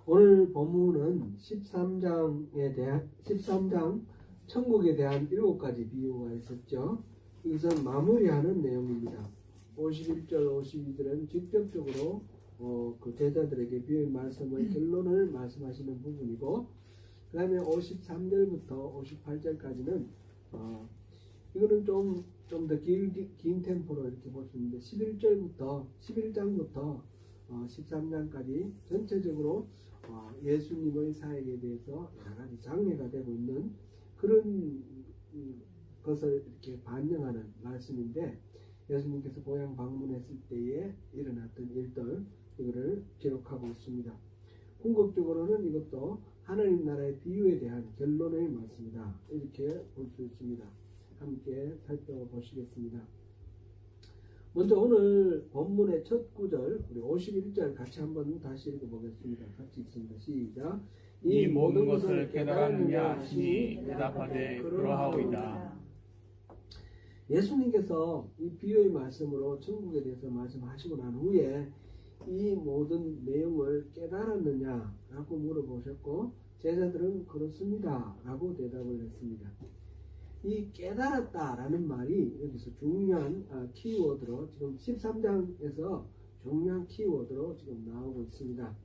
오늘 본문은 13장 천국에 대한 7가지 비유가 있었죠. 이것은 마무리하는 내용입니다. 51절, 52절은 직접적으로 그 제자들에게 비유의 말씀의 결론을 말씀하시는 부분이고, 그 다음에 53절부터 58절까지는 이거는 좀 더 긴 템포로 이렇게 볼 수 있는데, 11장부터 13장까지 전체적으로 예수님의 사역에 대해서 여러 가지 장례가 되고 있는 그런 것을 이렇게 반영하는 말씀인데, 예수님께서 고향 방문했을 때에 일어났던 일들, 이거를 기록하고 있습니다. 궁극적으로는 이것도 하나님 나라의 비유에 대한 결론의 말씀이다, 이렇게 볼 수 있습니다. 함께 살펴보시겠습니다. 먼저 오늘 본문의 첫 구절, 우리 51절 같이 한번 다시 읽어보겠습니다. 같이 읽습니다. 시작. 이 모든 것을 깨달았느냐 하시니 대답하되 그러하오이다. 예수님께서 이 비유의 말씀으로 천국에 대해서 말씀하시고 난 후에 이 모든 내용을 깨달았느냐라고 물어보셨고, 제자들은 그렇습니다 라고 대답을 했습니다. 이 깨달았다라는 말이 여기서 중요한 키워드로, 지금 13장에서 중요한 키워드로 지금 나오고 있습니다.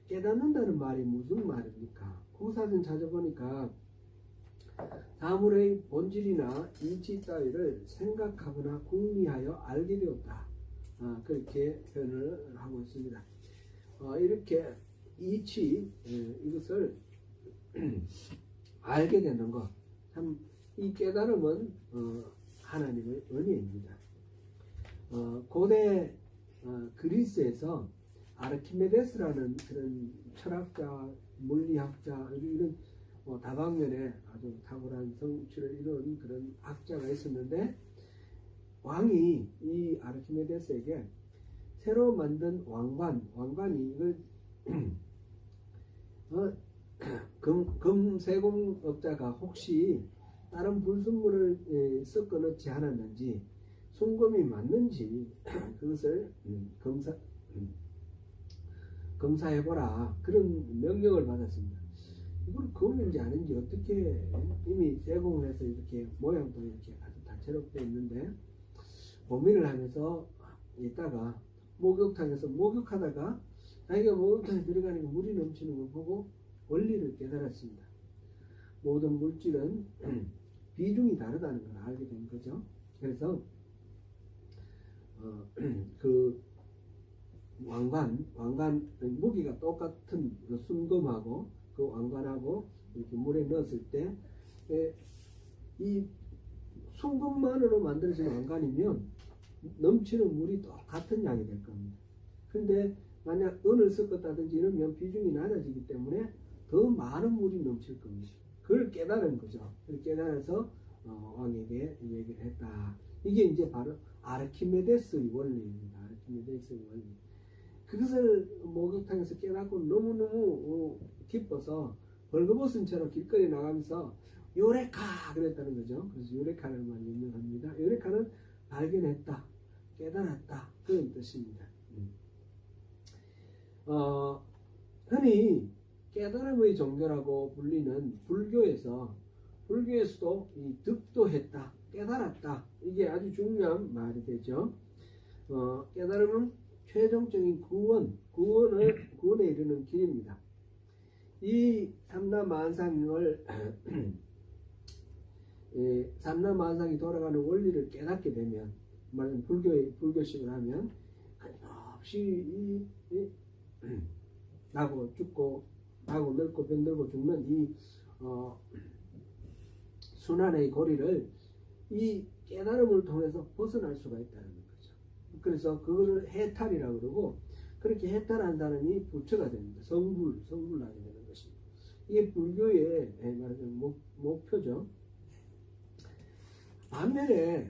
깨닫는다는 말이 무슨 말입니까? 구사전 찾아보니까 사물의 본질이나 이치 따위를 생각하거나 궁리하여 알게 되었다, 그렇게 표현을 하고 있습니다. 이렇게 이치, 이것을 알게 되는 것, 참 이 깨달음은 하나님의 은혜입니다. 고대 그리스에서 아르키메데스라는 그런 철학자, 물리학자, 이런 다방면에 아주 탁월한 성취를 이룬 그런 학자가 있었는데, 왕이 이 아르키메데스에게 새로 만든 왕관이 이걸 금세공업자가 혹시 다른 불순물을 섞어 넣지 않았는지, 순금이 맞는지 그것을 검사해보라, 그런 명령을 받았습니다. 이걸 금인지 아닌지 어떻게, 이미 세공을 해서 이렇게 모양도 이렇게 아주 다채롭게 있는데, 고민을 하면서 있다가 목욕탕에서 목욕하다가 자기가 목욕탕에 들어가니까 물이 넘치는 걸 보고 원리를 깨달았습니다. 모든 물질은 비중이 다르다는 걸 알게 된 거죠. 그래서 그 왕관 무기가 똑같은 그 순금하고 그 왕관하고 이렇게 물에 넣었을 때 이 순금만으로 만들어진 왕관이면 넘치는 물이 똑같은 양이 될 겁니다. 근데 만약 은을 섞었다든지 이러면 비중이 낮아지기 때문에 더 많은 물이 넘칠 겁니다. 그걸 깨달은 거죠. 그걸 깨달아서 왕에게 얘기를 했다. 이게 이제 바로 아르키메데스의 원리입니다. 아르키메데스의 원리. 그것을 목욕탕에서 깨닫고 너무너무 기뻐서 벌거벗은처럼 길거리 나가면서 요레카 그랬다는 거죠. 그래서 요레카라는 말이 유명합니다. 요레카는 발견했다, 깨달았다, 그런 뜻입니다. 흔히 깨달음의 종교라고 불리는 불교에서도 이 득도했다, 깨달았다, 이게 아주 중요한 말이 되죠. 깨달음은 최종적인 구원에 이르는 길입니다. 이 삼라만상이 돌아가는 원리를 깨닫게 되면, 말은 불교식을 하면 끊임없이 나고 죽고 나고 늙고 병들고 죽는 이 순환의 고리를 이 깨달음을 통해서 벗어날 수가 있다는 거죠. 그래서 그거를 해탈이라고 그러고, 그렇게 해탈한 사람이 부처가 됩니다. 성불하게 되는 것입니다. 이게 불교의 말하자면 목표죠. 반면에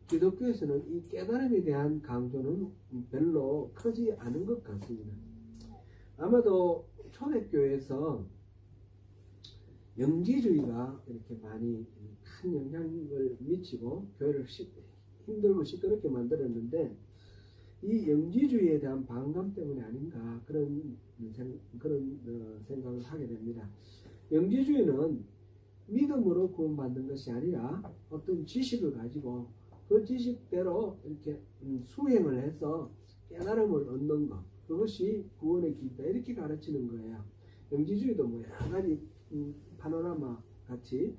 기독교에서는 이 깨달음에 대한 강조는 별로 크지 않은 것 같습니다. 아마도 초대교회에서 영지주의가 이렇게 많이 큰 영향을 미치고 교회를 힘들고 시끄럽게 만들었는데, 이 영지주의에 대한 반감 때문에 아닌가, 그런 그런 생각을 하게 됩니다. 영지주의는 믿음으로 구원받는 것이 아니라 어떤 지식을 가지고 그 지식대로 이렇게 수행을 해서 깨달음을 얻는 것, 그것이 구원의 길이다, 이렇게 가르치는 거예요. 영지주의도 뭐 여러 가지 파노라마 같이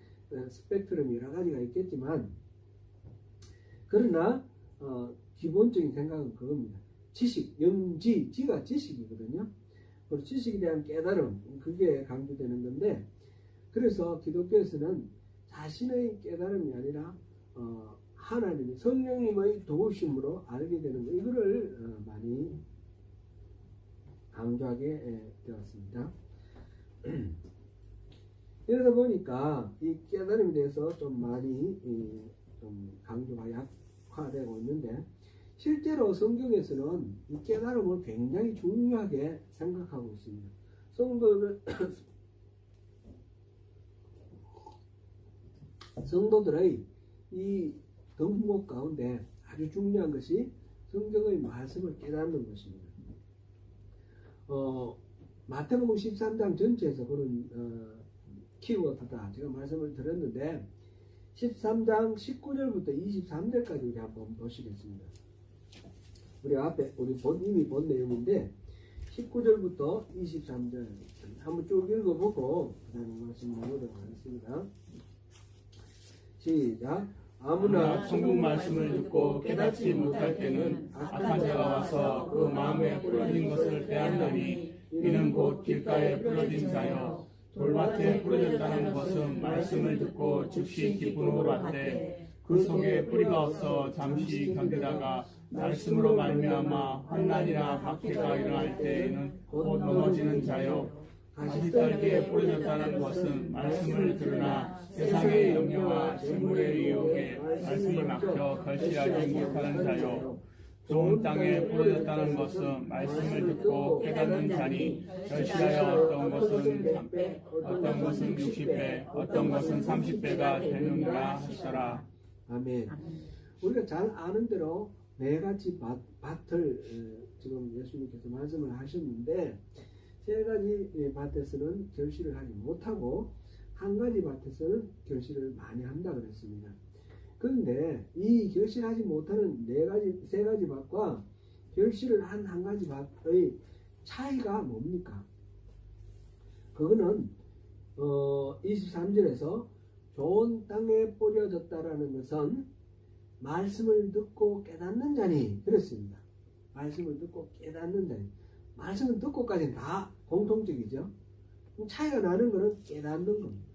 스펙트럼이 여러 가지가 있겠지만, 그러나 기본적인 생각은 그겁니다. 지식, 지가 지식이거든요. 그리고 지식에 대한 깨달음, 그게 강조되는 건데, 그래서 기독교에서는 자신의 깨달음이 아니라 하나님의 성령님의 도우심으로 알게 되는 것, 이거를 많이 강조하게 되었습니다. 이러다 보니까 이 깨달음에 대해서 좀 많이 좀 강조가 약화되고 있는데, 실제로 성경에서는 이 깨달음을 굉장히 중요하게 생각하고 있습니다. 성도들의 이 덕목 가운데 아주 중요한 것이 성경의 말씀을 깨닫는 것입니다. 마태복음 13장 전체에서 그런 키워드다 제가 말씀을 드렸는데, 13장 19절부터 23절까지 우리 한번 보시겠습니다. 우리 앞에 이미 본 내용인데 19절부터 23절 한번 쭉 읽어보고 그 다음에 말씀 나누도록 하겠습니다. 시작. 아무나 천국 말씀을 듣고 깨닫지 못할 때는 악한 자가 와서 그 마음에 뿌려진 것을 빼앗느니 이는 곧 길가에 뿌려진 자여 돌밭에 뿌려졌다는 것은 말씀을 듣고 즉시 기쁨으로 받되 그 속에 뿌리가 없어 잠시 견디다가 말씀으로 말미암아 환난이나 박해가 일어날 때에는 곧 넘어지는 자여 가시떨기에 뿌려졌다는 것은 말씀을 들으나 세상의 염려와 재물의 유혹에 말씀을 막혀 결실하지 못하는 자요 좋은 땅에 뿌려졌다는 것은 말씀을 듣고 깨닫는 자니 결실하여 어떤 것은 60배 어떤 것은 30배가 되는가 하시더라. 아멘. 우리가 잘 아는 대로 네 가지 밭을 지금 예수님께서 말씀을 하셨는데, 세 가지 밭에서는 결실을 하지 못하고 한 가지 밭에서는 결실을 많이 한다 그랬습니다. 그런데 이 결실하지 못하는 세 가지 밭과 결실을 한 가지 밭의 차이가 뭡니까? 그거는 23절에서 좋은 땅에 뿌려졌다라는 것은 말씀을 듣고 깨닫는 자니 그렇습니다. 말씀을 듣고 깨닫는 자니, 말씀을 듣고까지는 다 공통적이죠. 차이가 나는 것은 깨닫는 겁니다.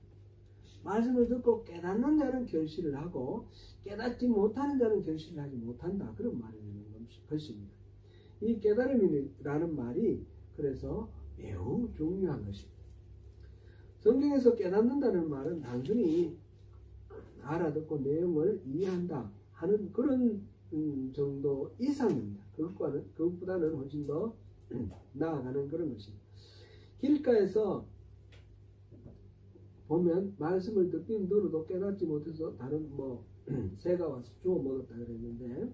말씀을 듣고 깨닫는 자는 결실을 하고 깨닫지 못하는 자는 결실을 하지 못한다, 그런 말이 되는 것입니다. 이 깨달음이라는 말이 그래서 매우 중요한 것입니다. 성경에서 깨닫는다는 말은 단순히 알아듣고 내용을 이해한다 하는 그런 정도 이상입니다. 그것보다는 훨씬 더 나아가는 그런 것입니다. 길가에서 보면 말씀을 듣긴 들어도 깨닫지 못해서 다른 새가 와서 주워 먹었다 그랬는데,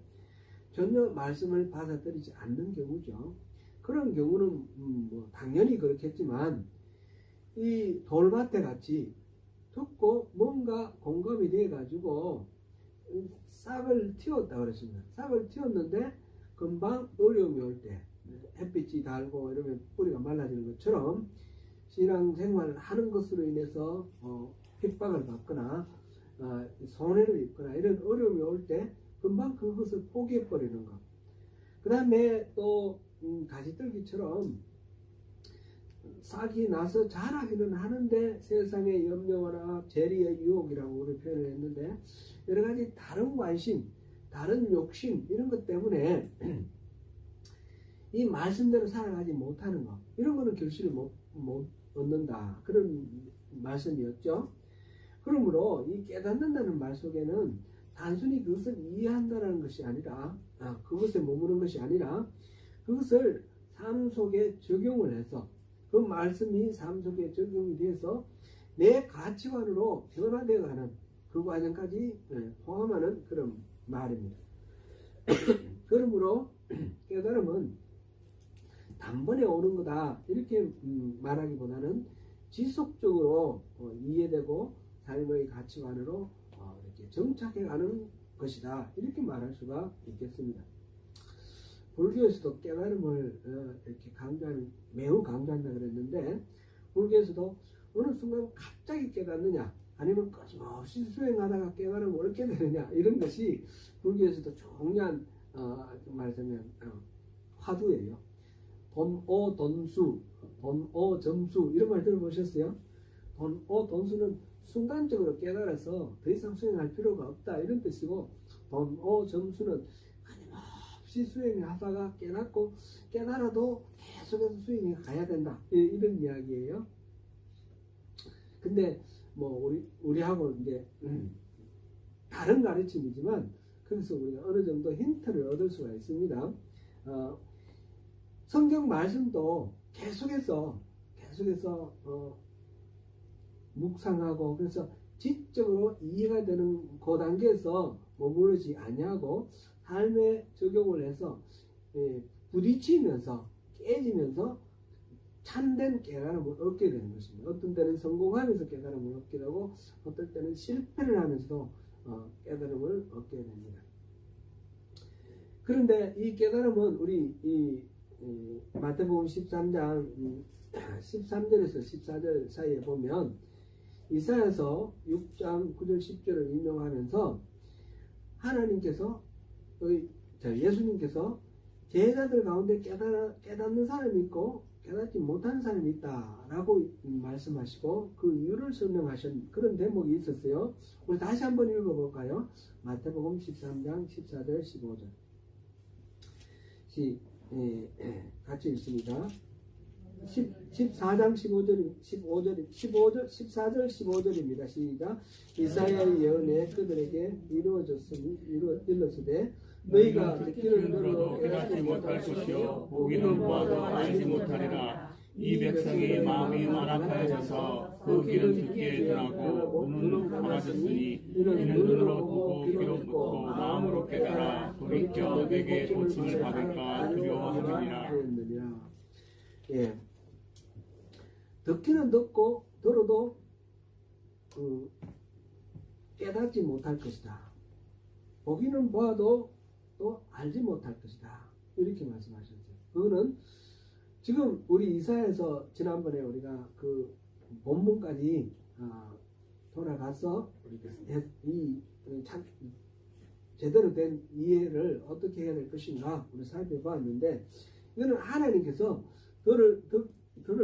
전혀 말씀을 받아들이지 않는 경우죠. 그런 경우는 당연히 그렇겠지만, 이 돌밭에 같이 듣고 뭔가 공감이 돼 가지고 싹을 틔웠다 그랬습니다. 싹을 틔웠는데 금방 어려움이 올 때, 햇빛이 달고 이러면 뿌리가 말라지는 것처럼 신앙생활을 하는 것으로 인해서 핍박을 받거나 손해를 입거나 이런 어려움이 올 때 금방 그것을 포기해버리는 것. 그 다음에 또 가시떨기처럼 싹이 나서 자라기는 하는데 세상의 염려나 재리의 유혹이라고 우리 표현을 했는데, 여러 가지 다른 관심, 다른 욕심 이런 것 때문에 이 말씀대로 살아가지 못하는 것, 이런 거는 결실을 못 얻는다, 그런 말씀이었죠. 그러므로 이 깨닫는다는 말 속에는 단순히 그것을 이해한다는 것이 아니라, 그것에 머무는 것이 아니라 그것을 삶 속에 적용을 해서, 그 말씀이 삶 속에 적용이 돼서 내 가치관으로 변화되어가는 그 과정까지 포함하는 그런 말입니다. 그러므로 깨달음은 단번에 오는 거다 이렇게 말하기보다는 지속적으로 이해되고 삶의 가치관으로 이렇게 정착해가는 것이다 이렇게 말할 수가 있겠습니다. 불교에서도 깨달음을 이렇게 강조하는 매우 강조한다 그랬는데 불교에서도 어느 순간 갑자기 깨닫느냐 아니면 끊임없이 수행하다가 깨달음을 얻게 되느냐 이런 것이 불교에서도 중요한 말하자면 화두예요. 돈오 돈수, 돈오 점수 이런 말 들어보셨어요? 돈오 돈수는 순간적으로 깨달아서 더 이상 수행할 필요가 없다 이런 뜻이고 돈오 점수는 끊임없이 수행하다가 깨닫고 깨달아도 계속해서 수행해 가야 된다 이런 이야기예요. 근데 뭐 우리하고 이제 다른 가르침이지만 거기서 우리가 어느 정도 힌트를 얻을 수가 있습니다. 성경 말씀도 계속해서 묵상하고 그래서 지적으로 이해가 되는 그 단계에서 머무르지 아니하고 삶에 적용을 해서 부딪히면서 깨지면서 참된 깨달음을 얻게 되는 것입니다. 어떤 때는 성공하면서 깨달음을 얻게 되고 어떨 때는 실패를 하면서도 깨달음을 얻게 됩니다. 그런데 이 깨달음은 우리 이 마태복음 13장 13절에서 14절 사이에 보면 이사야서 6장 9절 10절을 인용하면서 하나님께서 예수님께서 제자들 가운데 깨닫는 사람이 있고 깨닫지 못하는 사람이 있다라고 말씀하시고 그 이유를 설명하신 그런 대목이 있었어요. 우리 다시 한번 읽어볼까요? 마태복음 13장 14절 15절 같이 읽습니다. 14장 14절 15절입니다. 시작. 이사야의 예언에 그들에게 이루어졌으니 이르렀으되 너희가 듣기를 들어도 깨닫지 못할 것이요 보기는 보아도 알지 못하리라. 이 백성이 마음이 완악하여져서 그 길은 듣기에 변하고 눈은 감아졌으니 이는 눈으로 보고 귀로 듣고 마음으로 깨달아 돌이켜 내게 고침을 받을까 두려워하느니라. 예. 듣기는 듣고 들어도 깨닫지 못할 것이다. 보기는 보아도 또 알지 못할 것이다. 이렇게 말씀하셨어요. 그거는 지금 우리 이사야에서 지난번에 우리가 그 본문까지 돌아가서 제대로 된 이해를 어떻게 해야 될 것인가 우리 살펴보았는데 이거는 하나님께서 들을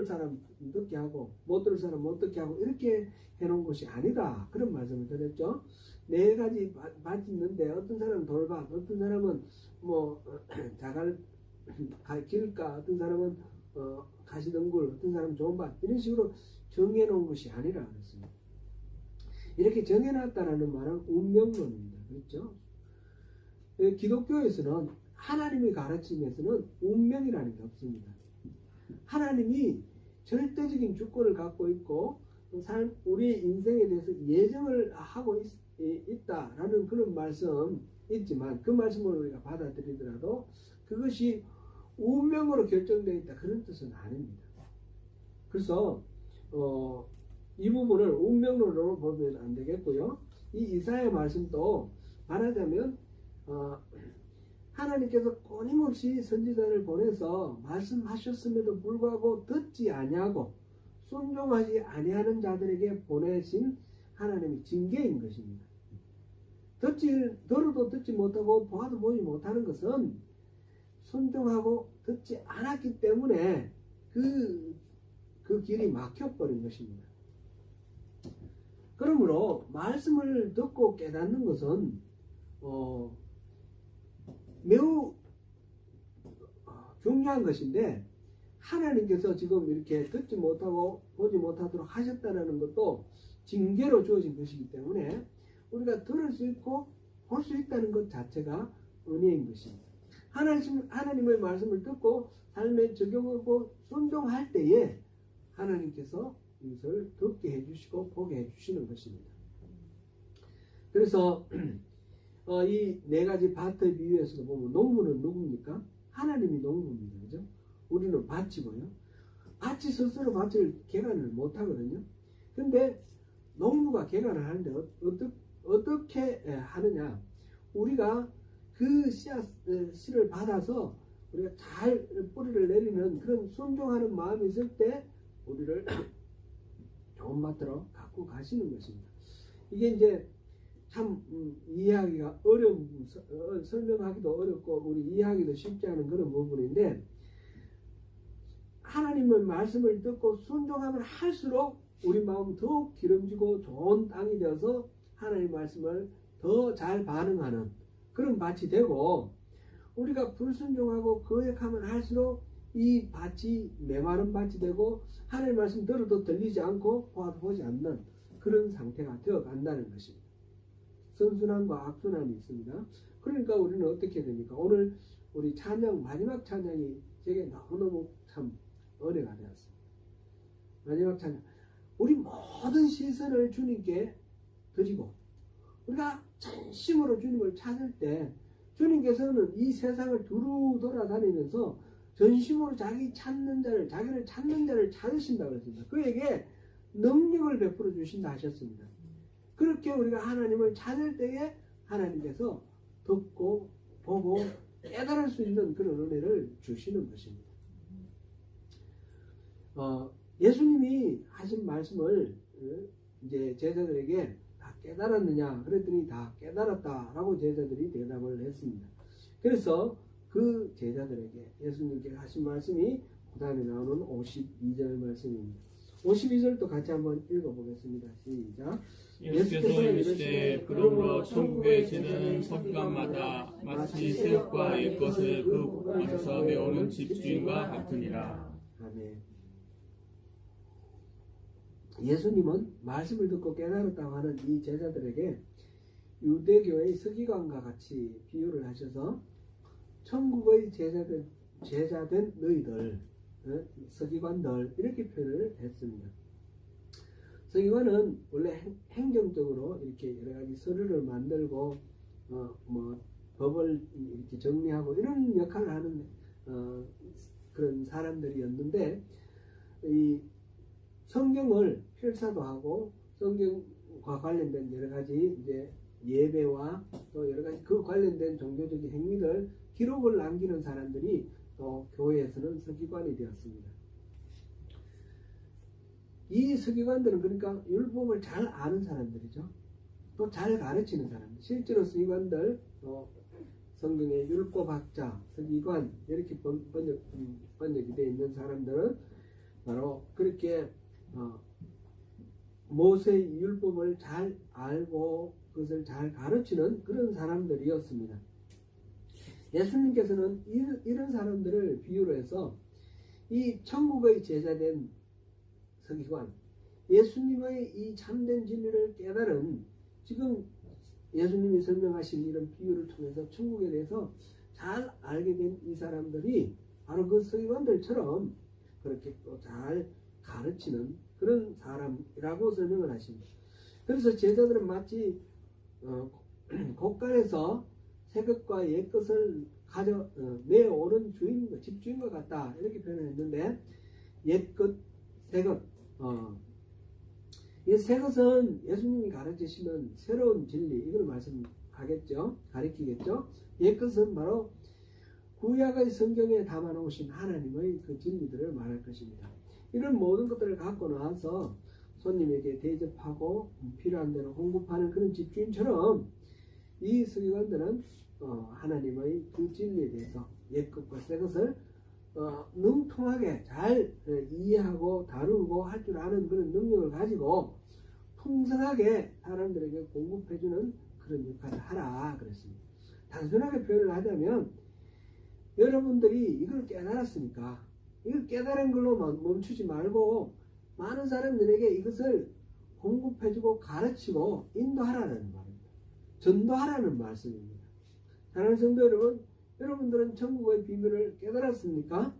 사람 듣게 하고 못 들을 사람 못 듣게 하고 이렇게 해놓은 것이 아니다 그런 말씀을 드렸죠. 네 가지 밭이 있는데 어떤 사람은 돌밭, 어떤 사람은 뭐 자갈 길가, 어떤 사람은 가시덤굴, 어떤 사람은 좋은 밭 이런 식으로 정해놓은 것이 아니라 그랬습니다. 이렇게 정해놨다라는 말은 운명론입니다. 그렇죠? 기독교에서는 하나님의 가르침에서는 운명이라는 게 없습니다. 하나님이 절대적인 주권을 갖고 있고 우리 인생에 대해서 예정을 하고 있다라는 그런 말씀 있지만 그 말씀을 우리가 받아들이더라도 그것이 운명으로 결정되어 있다 그런 뜻은 아닙니다. 그래서 이 부분을 운명론으로 보면 안 되겠고요. 이 이사야 말씀도 말하자면 하나님께서 끊임없이 선지자를 보내서 말씀하셨음에도 불구하고 듣지 아니하고 순종하지 아니하는 자들에게 보내신 하나님의 징계인 것입니다. 들어도 듣지 못하고 보아도 보지 못하는 것은 순종하고 듣지 않았기 때문에 그 길이 막혀버린 것입니다. 그러므로 말씀을 듣고 깨닫는 것은 매우 중요한 것인데 하나님께서 지금 이렇게 듣지 못하고 보지 못하도록 하셨다는 것도 징계로 주어진 것이기 때문에 우리가 들을 수 있고 볼 수 있다는 것 자체가 은혜인 것입니다. 하나님의 말씀을 듣고 삶에 적용하고 순종할 때에 하나님께서 이것을 듣게 해주시고 보게 해주시는 것입니다. 그래서 이 네 가지 밭의 비유에서도 보면 농부는 누굽니까? 하나님이 농부입니다. 그죠? 우리는 밭이고요. 밭이 스스로 밭을 개간을 못 하거든요. 근데 농부가 개간을 하는데 어떻게 하느냐? 우리가 그 씨를 받아서 우리가 잘 뿌리를 내리는 그런 순종하는 마음이 있을 때 우리를 좋은 밭으로 갖고 가시는 것입니다. 이게 이제 참 이해하기가 설명하기도 어렵고 우리 이해하기도 쉽지 않은 그런 부분인데, 하나님의 말씀을 듣고 순종하면 할수록 우리 마음 더욱 기름지고 좋은 땅이 되어서 하나님의 말씀을 더 잘 반응하는 그런 밭이 되고, 우리가 불순종하고 거역하면 할수록 이 밭이 메마른 밭이 되고 하나님의 말씀 들어도 들리지 않고 보아도 보지 않는 그런 상태가 되어 간다는 것입니다. 선순환과 악순환이 있습니다. 그러니까 우리는 어떻게 됩니까? 오늘 우리 찬양, 마지막 찬양이 제게 너무너무 참 은혜가 되었습니다. 마지막 찬양, 우리 모든 시선을 주님께 드리고 우리가 전심으로 주님을 찾을 때 주님께서는 이 세상을 두루 돌아다니면서 전심으로 자기를 찾는 자를 찾으신다고 했습니다. 그에게 능력을 베풀어 주신다 하셨습니다. 그렇게 우리가 하나님을 찾을 때에 하나님께서 듣고 보고 깨달을 수 있는 그런 은혜를 주시는 것입니다. 예수님이 하신 말씀을 이제 제자들에게 다 깨달았느냐 그랬더니 다 깨달았다라고 제자들이 대답을 했습니다. 그래서 그 제자들에게 예수님께서 하신 말씀이 그 다음에 나오는 52절 말씀입니다. 52절도 같이 한번 읽어보겠습니다. 시작. 예수께서 이르시되 그러므로 천국의 제자는 서기관마다 마치 새벽과 옛것을 그 곳에서 메우는 집주인과 같으니라. 아멘. 예수님은 말씀을 듣고 깨달았다고 하는 이 제자들에게 유대교의 서기관과 같이 비유를 하셔서 천국의 제자된 너희들, 서기관들 이렇게 표현을 했습니다. 서기관은 원래 행정적으로 이렇게 여러 가지 서류를 만들고 법을 이렇게 정리하고 이런 역할을 하는 그런 사람들이었는데, 이 성경을 필사도 하고 성경과 관련된 여러 가지 이제 예배와 또 여러 가지 그 관련된 종교적인 행위들 기록을 남기는 사람들이 또 교회에서는 서기관이 되었습니다. 이 서기관들은 그러니까 율법을 잘 아는 사람들이죠. 또 잘 가르치는 사람들. 실제로 서기관들, 또 성경의 율법학자, 서기관 이렇게 번역이 되어 있는 사람들은 바로 그렇게 모세의 율법을 잘 알고 그것을 잘 가르치는 그런 사람들이었습니다. 예수님께서는 이런 사람들을 비유로 해서 이 천국의 제자된 서기관, 예수님의 이 참된 진리를 깨달은, 지금 예수님이 설명하신 이런 비유를 통해서 천국에 대해서 잘 알게 된 이 사람들이 바로 그 서기관들처럼 그렇게 또 잘 가르치는 그런 사람이라고 설명을 하십니다. 그래서 제자들은 마치 곳간에서 새 것과 옛 것을 내오는 집주인과 같다 이렇게 표현했는데, 옛 것, 새 것, 이 새 것은 예수님이 가르치시는 새로운 진리 이걸 말씀하겠죠, 가르치겠죠. 옛 것은 바로 구약의 성경에 담아 놓으신 하나님의 그 진리들을 말할 것입니다. 이런 모든 것들을 갖고 나와서 손님에게 대접하고 필요한 대로 공급하는 그런 집주인처럼 이 서기관들은 하나님의 그 진리에 대해서 옛 것과 새 것을 능통하게 잘 이해하고 다루고 할 줄 아는 그런 능력을 가지고 풍성하게 사람들에게 공급해주는 그런 역할을 하라 그랬습니다. 단순하게 표현을 하자면, 여러분들이 이걸 깨달았으니까 이걸 깨달은 걸로 멈추지 말고 많은 사람들에게 이것을 공급해주고 가르치고 인도하라는 말입니다. 전도하라는 말씀입니다. 사랑하는 성도 여러분, 여러분들은 천국의 비밀을 깨달았습니까?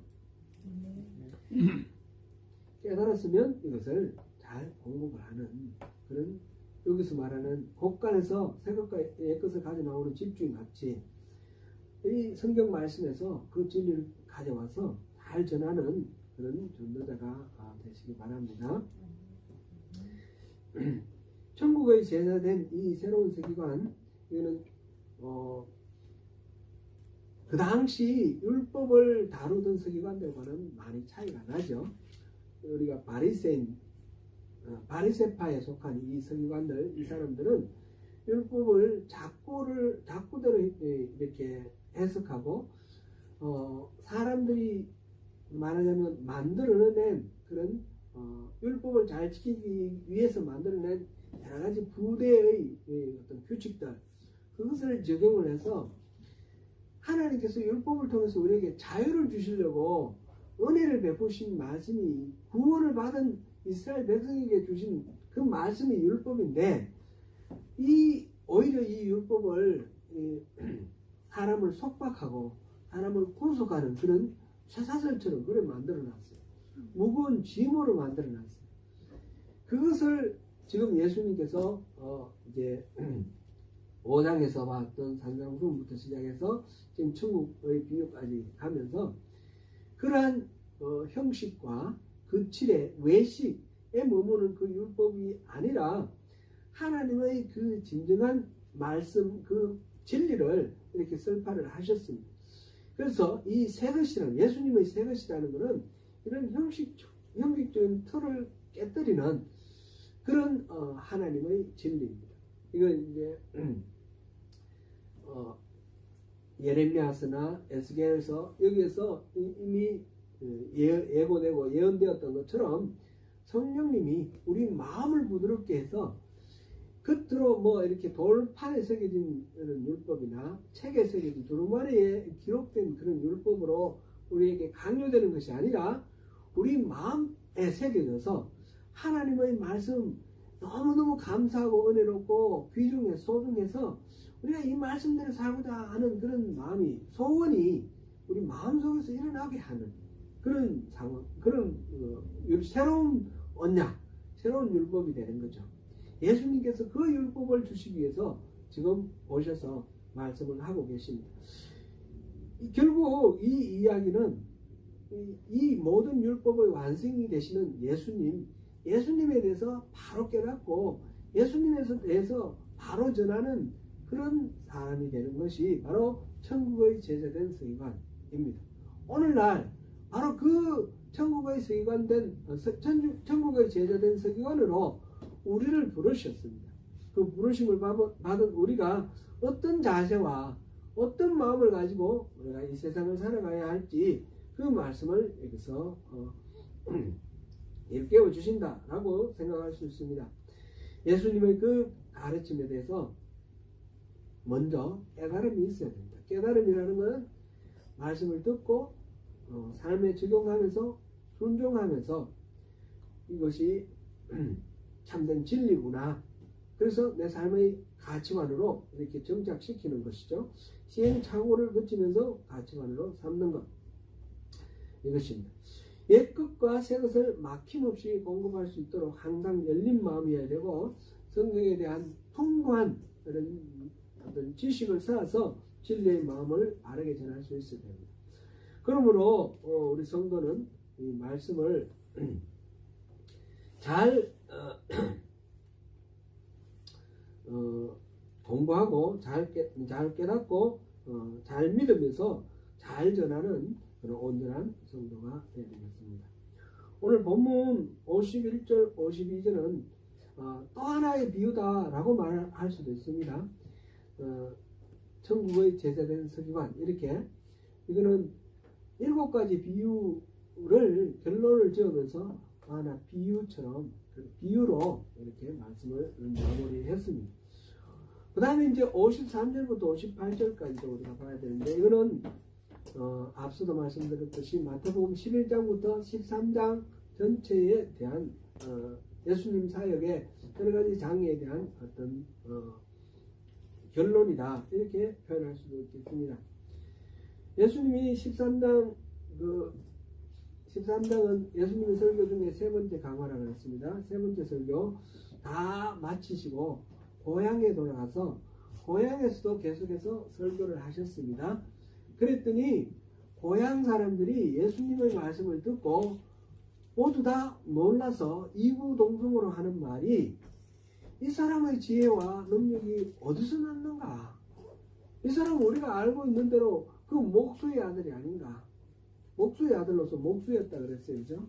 깨달았으면 이것을 잘 공급을 하는 그런, 여기서 말하는 곳간에서 새 것과 옛 것을 가져 나오는 집주인 같이 이 성경 말씀에서 그 진리를 가져와서 잘 전하는 그런 전도자가 되시기 바랍니다. 천국의 제자된 이 새로운 세계관, 이거는 그 당시 율법을 다루던 세계관들과는 많이 차이가 나죠. 우리가 바리새파에 속한 이 세계관들, 이 사람들은 율법을 작구대로 이렇게 해석하고 사람들이 말하자면 만들어낸 그런 율법을 잘 지키기 위해서 만들어낸 여러 가지 부대의 어떤 규칙들, 그것을 적용을 해서 하나님께서 율법을 통해서 우리에게 자유를 주시려고 은혜를 베푸신 말씀이 구원을 받은 이스라엘 백성에게 주신 그 말씀이 율법인데, 오히려 이 율법을 사람을 속박하고 사람을 구속하는 그런 쇠사슬처럼 그래 만들어놨어요. 무거운 짐으로 만들어놨어요. 그것을 지금 예수님께서 이제 5장에서 봤던 산상수훈부터 시작해서 지금 천국의 비유까지 가면서 그러한 형식과 그 칠의 외식에 머무는 그 율법이 아니라 하나님의 그 진정한 말씀, 그 진리를 이렇게 설파를 하셨습니다. 그래서 이 새것이라는, 예수님의 새것이라는 것은 이런 형식적인 틀을 깨뜨리는 그런 하나님의 진리입니다. 이건 이제 예레미야서나 에스겔서 여기에서 이미 예고되고 예언되었던 것처럼 성령님이 우리 마음을 부드럽게 해서 겉으로 뭐 이렇게 돌판에 새겨진 그런 율법이나 책에 새겨진 두루마리에 기록된 그런 율법으로 우리에게 강요되는 것이 아니라 우리 마음에 새겨져서 하나님의 말씀 너무너무 감사하고 은혜롭고 귀중해 소중해서 우리가 이 말씀대로 살고자 하는 그런 마음이, 소원이 우리 마음속에서 일어나게 하는 그런 상황, 그런 새로운 언약, 새로운 율법이 되는 거죠. 예수님께서 그 율법을 주시기 위해서 지금 오셔서 말씀을 하고 계십니다. 결국 이 이야기는 이 모든 율법의 완성이 되시는 예수님에 대해서 바로 깨닫고 예수님에 대해서 바로 전하는 그런 사람이 되는 것이 바로 천국의 제자된 서기관입니다. 오늘날 바로 그 천국의 제자된 서기관으로 우리를 부르셨습니다. 그 부르심을 받은 우리가 어떤 자세와 어떤 마음을 가지고 우리가 이 세상을 살아가야 할지 그 말씀을 여기서 일깨워 주신다라고 생각할 수 있습니다. 예수님의 그 가르침에 대해서 먼저 깨달음이 있어야 됩니다. 깨달음이라는 것은 말씀을 듣고 삶에 적용하면서 순종하면서 이것이 참된 진리구나. 그래서 내 삶의 가치관으로 이렇게 정착시키는 것이죠. 시행착오를 거치면서 가치관으로 삼는 것. 이것입니다. 옛것과 새것을 막힘없이 공급할 수 있도록 항상 열린 마음이어야 되고 성경에 대한 풍부한 그런 어떤 지식을 쌓아서 진리의 마음을 바르게 전할 수 있어야 됩니다. 그러므로 우리 성도는 이 말씀을 잘 공부하고 잘 깨닫고 잘 믿으면서 잘 전하는 그런 온전한 성도가 되어야 되겠습니다. 오늘 본문 51절 52절은 또 하나의 비유다라고 말할 수도 있습니다. 천국의 제자된 서기관, 이렇게 이거는 7가지 비유를 결론을 지으면서 하나 비유처럼 비유로 이렇게 말씀을 마무리했습니다. 그 다음에 이제 53절부터 58절까지도 우리가 봐야 되는데, 이거는 앞서도 말씀드렸듯이 마태복음 11장부터 13장 전체에 대한 예수님 사역의 여러 가지 장에 대한 어떤 결론이다, 이렇게 표현할 수도 있겠습니다. 예수님이 13장은 예수님의 설교 중에 세 번째 강화라고 했습니다. 세 번째 설교 다 마치시고 고향에 돌아가서 고향에서도 계속해서 설교를 하셨습니다. 그랬더니 고향 사람들이 예수님의 말씀을 듣고 모두 다 놀라서 이구동성으로 하는 말이 이 사람의 지혜와 능력이 어디서 났는가? 이 사람은 우리가 알고 있는 대로 그 목수의 아들이 아닌가? 목수의 아들로서 목수였다 그랬어요. 그죠?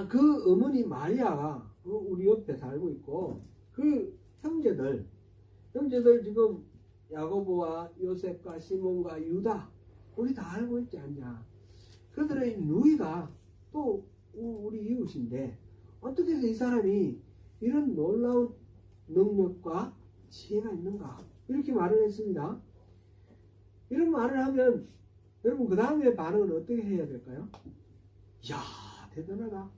그 어머니 마리아가 우리 옆에 살고 있고 그 형제들 지금 야고보와 요셉과 시몬과 유다 우리 다 알고 있지 않냐. 그들의 누이가 또 우리 이웃인데 어떻게 해서 이 사람이 이런 놀라운 능력과 지혜가 있는가 이렇게 말을 했습니다. 이런 말을 하면 여러분 그 다음에 반응은 어떻게 해야 될까요? 이야 대단하다.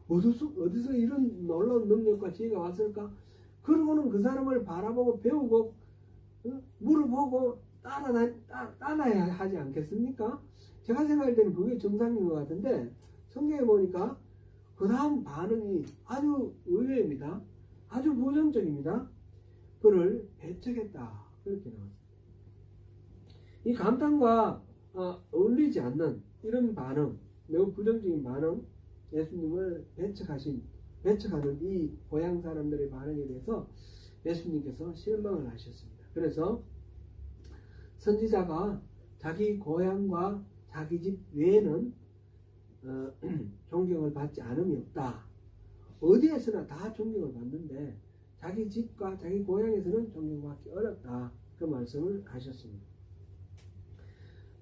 어디서 이런 놀라운 능력과 지혜가 왔을까? 그러고는 그 사람을 바라보고 배우고 물어보고 따라야 하지 않겠습니까? 제가 생각할 때는 그게 정상인 것 같은데 성경에 보니까 그 다음 반응이 아주 의외입니다. 아주 부정적입니다. 그를 배척했다 그렇게 나왔습니다. 이 감탄과 어울리지 않는 이런 반응, 매우 부정적인 반응, 예수님을 배척하는 이 고향 사람들의 반응에 대해서 예수님께서 실망을 하셨습니다. 그래서 선지자가 자기 고향과 자기 집 외에는 존경을 받지 않음이 없다. 어디에서나 다 존경을 받는데 자기 집과 자기 고향에서는 존경받기 어렵다. 그 말씀을 하셨습니다.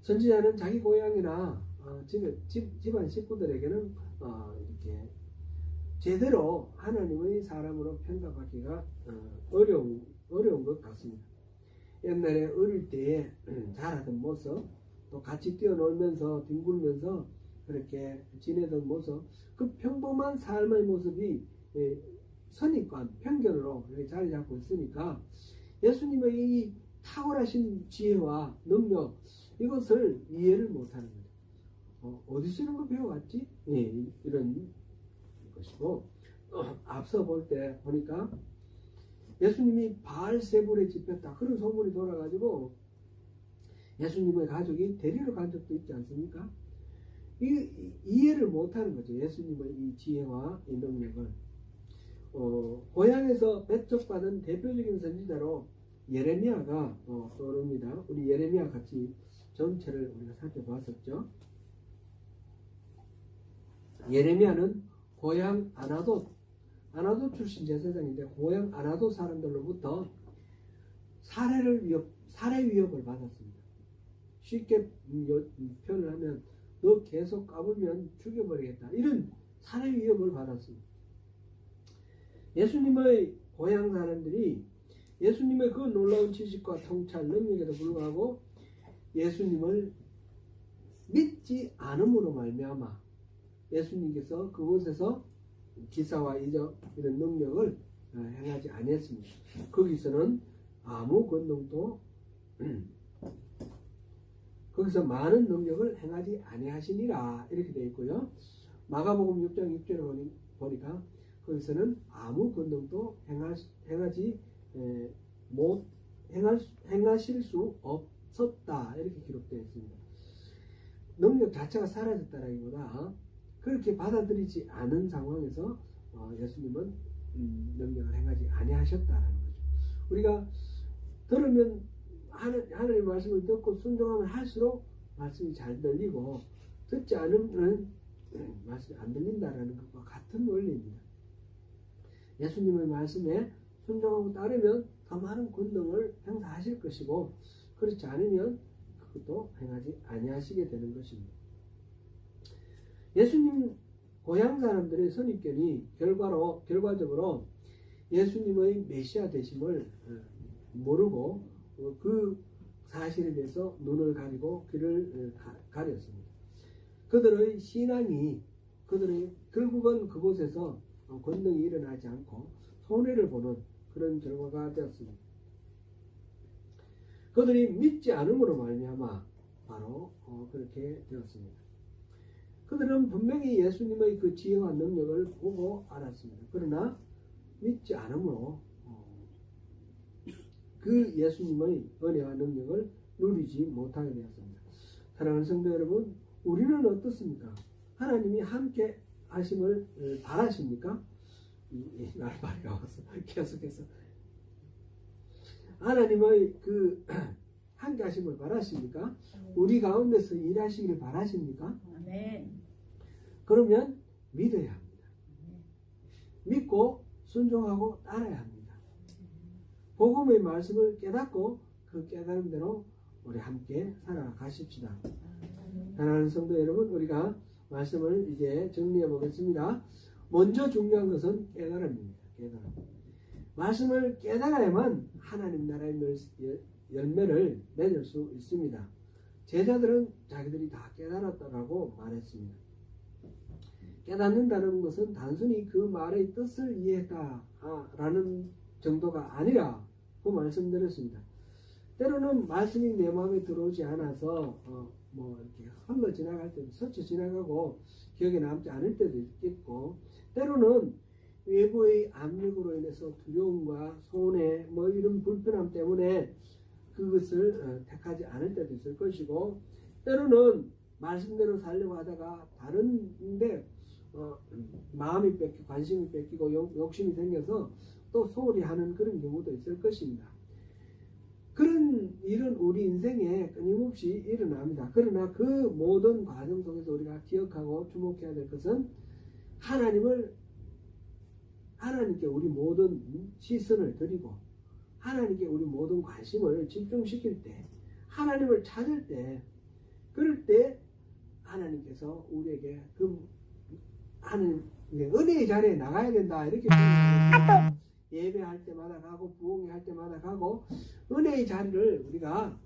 선지자는 자기 고향이나 집안 식구들에게는 이렇게 제대로 하나님의 사람으로 평가받기가 어려운 것 같습니다. 옛날에 어릴 때에 자라던 모습, 또 같이 뛰어놀면서 뒹굴면서 그렇게 지내던 모습, 그 평범한 삶의 모습이 선입관, 편견으로 자리 잡고 있으니까 예수님의 이 탁월하신 지혜와 능력 이것을 이해를 못하는 거죠. 어디서 이런 거 배워왔지? 이런 것이고 앞서 볼 때 보니까 예수님이 바알세불에 집혔다 그런 소문이 돌아가지고 예수님의 가족이 데리러 간 적도 있지 않습니까? 이해를 못하는 거죠. 예수님의 이 지혜와 이 능력을. 고향에서 배척받은 대표적인 선지자로 예레미야가 떠오릅니다. 우리 예레미야 같이 전체를 우리가 살펴봤었죠. 예레미야는 고향 아나돗 출신 제사장인데 고향 아나돗 사람들로부터 살해 위협을 받았습니다. 쉽게 표현을 하면 너 계속 까불면 죽여버리겠다. 이런 살해 위협을 받았습니다. 예수님의 고향 사람들이 예수님의 그 놀라운 지식과 통찰 능력에도 불구하고 예수님을 믿지 않음으로 말미암아 예수님께서 그곳에서 기사와 이적 이런 능력을 행하지 아니했습니다. 거기서는 아무 권능도 거기서 많은 능력을 행하지 아니하시니라 이렇게 되어 있고요. 마가복음 6장 6절에 보니까 거기서는 아무 권능도 행하실 수 없었다 이렇게 기록되어 있습니다. 능력 자체가 사라졌다라기보다 그렇게 받아들이지 않은 상황에서 예수님은 능력을 행하지 아니하셨다라는 거죠. 우리가 들으면 하나님의 말씀을 듣고 순종하면 할수록 말씀이 잘 들리고 듣지 않으면 말씀이 안 들린다라는 것과 같은 원리입니다. 예수님의 말씀에 순종하고 따르면 더 많은 권능을 행사하실 것이고 그렇지 않으면 그것도 행하지 아니하시게 되는 것입니다. 예수님 고향 사람들의 선입견이 결과적으로 예수님의 메시아 되심을 모르고 그 사실에 대해서 눈을 가리고 귀를 가렸습니다. 그들의 신앙이 결국은 그곳에서 권능이 일어나지 않고 손해를 보는 그런 결과가 되었습니다. 그들이 믿지 않음으로 말미암아 바로 그렇게 되었습니다. 그들은 분명히 예수님의 그 지혜와 능력을 보고 알았습니다. 그러나 믿지 않음으로 그 예수님의 은혜와 능력을 누리지 못하게 되었습니다. 사랑하는 성도 여러분, 우리는 어떻습니까? 하나님이 함께 하심을 바라십니까? 날발이 와서 계속해서 하나님의 그 함께 하심을 바라십니까? 우리 가운데서 일하시기를 바라십니까? 네. 그러면 믿어야 합니다. 믿고 순종하고 따라야 합니다. 복음의 말씀을 깨닫고 그 깨달은 대로 우리 함께 살아가십시다. 사랑하는 성도 여러분, 우리가 말씀을 이제 정리해 보겠습니다. 먼저 중요한 것은 깨달음입니다. 깨달음. 말씀을 깨달아야만 하나님 나라의 열매를 맺을 수 있습니다. 제자들은 자기들이 다 깨달았다고 말했습니다. 깨닫는다는 것은 단순히 그 말의 뜻을 이해했다라는 정도가 아니라 그 말씀드렸습니다. 때로는 말씀이 내 마음에 들어오지 않아서 이렇게 흘러 지나갈 때도 스쳐 지나가고 기억에 남지 않을 때도 있겠고, 때로는 외부의 압력으로 인해서 두려움과 손해 이런 불편함 때문에 그것을 택하지 않을 때도 있을 것이고, 때로는 말씀대로 살려고 하다가 다른데 마음이 뺏기고 관심이 뺏기고 욕심이 생겨서 또 소홀히 하는 그런 경우도 있을 것입니다. 그런 일은 우리 인생에 끊임없이 일어납니다. 그러나 그 모든 과정 속에서 우리가 기억하고 주목해야 될 것은 하나님께 우리 모든 시선을 드리고 하나님께 우리 모든 관심을 집중시킬 때, 하나님을 찾을 때, 그럴 때 하나님께서 우리에게 그 하나님 은혜의 자리에 나가야 된다, 이렇게 표현합니다. 예배할 때마다 가고 부흥회 때마다 가고 은혜의 자리를 우리가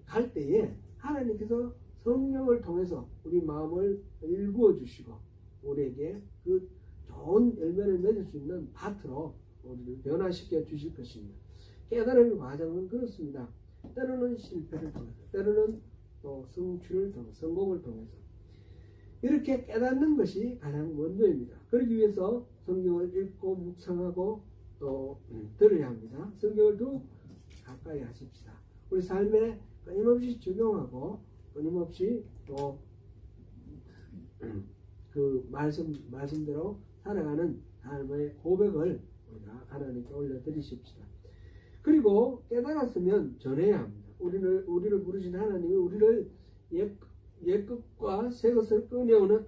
갈 때에 하나님께서 성령을 통해서 우리 마음을 일구어 주시고 우리에게 그 좋은 열매를 맺을 수 있는 밭으로 우리를 변화시켜 주실 것입니다. 깨달음의 과정은 그렇습니다. 때로는 실패를 통해서, 때로는 또 성취를 통해서, 성공을 통해서 이렇게 깨닫는 것이 가장 먼저입니다. 그러기 위해서 성경을 읽고 묵상하고 또 들어야 합니다. 성경을 더욱 가까이 하십시다. 우리 삶에 끊임없이 적용하고 끊임없이 또 그 말씀대로 살아가는 삶의 고백을 우리가 하나님께 올려드리십시다. 그리고 깨달았으면 전해야 합니다. 우리를 부르신 하나님이 우리를 옛 것과 새 것을 꺼내오는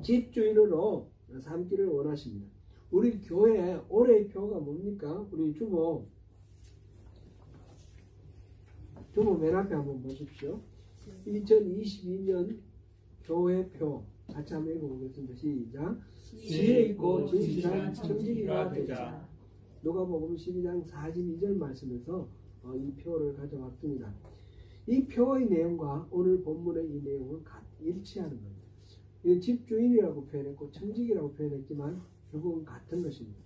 집주인으로 삼기를 원하십니다. 우리 교회 올해의 표가 뭡니까? 우리 주보 맨 앞에 한번 보십시오. 2022년 교회표 같이 한번 읽어보겠습니다. 시작. 지혜 있고 진실한 청지기가 되자. 누가복음 12장 42절 말씀에서 이 표를 가져왔습니다. 이 표의 내용과 오늘 본문의 이 내용은 일치하는 겁니다. 집주인이라고 표현했고 청지기라고 표현했지만 결국은 같은 것입니다.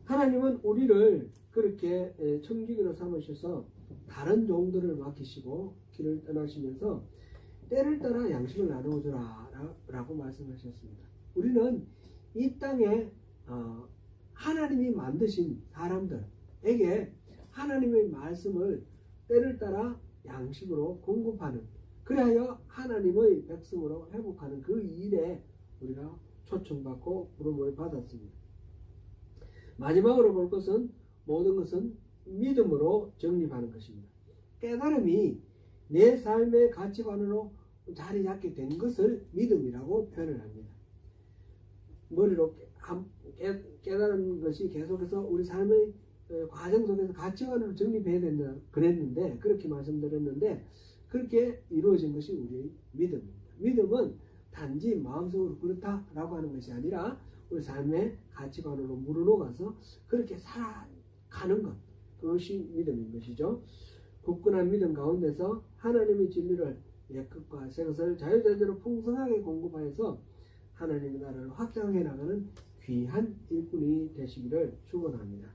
하나님은 우리를 그렇게 청지기로 삼으셔서 다른 종들을 맡기시고 길을 떠나시면서 때를 따라 양식을 나누어 주라 라고 말씀하셨습니다. 우리는 이 땅에 하나님이 만드신 사람들에게 하나님의 말씀을 때를 따라 양식으로 공급하는, 그리하여 하나님의 백성으로 회복하는 그 일에 우리가 초청받고 부름을 받았습니다. 마지막으로 볼 것은 모든 것은 믿음으로 정립하는 것입니다. 깨달음이 내 삶의 가치관으로 자리 잡게 된 것을 믿음이라고 표현을 합니다. 머리로 깨달은 것이 계속해서 우리 삶의 과정 속에서 가치관으로 정립해야 된다 그랬는데, 그렇게 말씀드렸는데 그렇게 이루어진 것이 우리의 믿음입니다. 믿음은 단지 마음속으로 그렇다라고 하는 것이 아니라 우리 삶의 가치관으로 물어놓아서 그렇게 살아가는 것, 그것이 믿음인 것이죠. 굳건한 믿음 가운데서 하나님의 진리를 옛것과 새것을 자유자재로 풍성하게 공급하여서 하나님의 나라를 확장해 나가는 귀한 일꾼이 되시기를 축원합니다.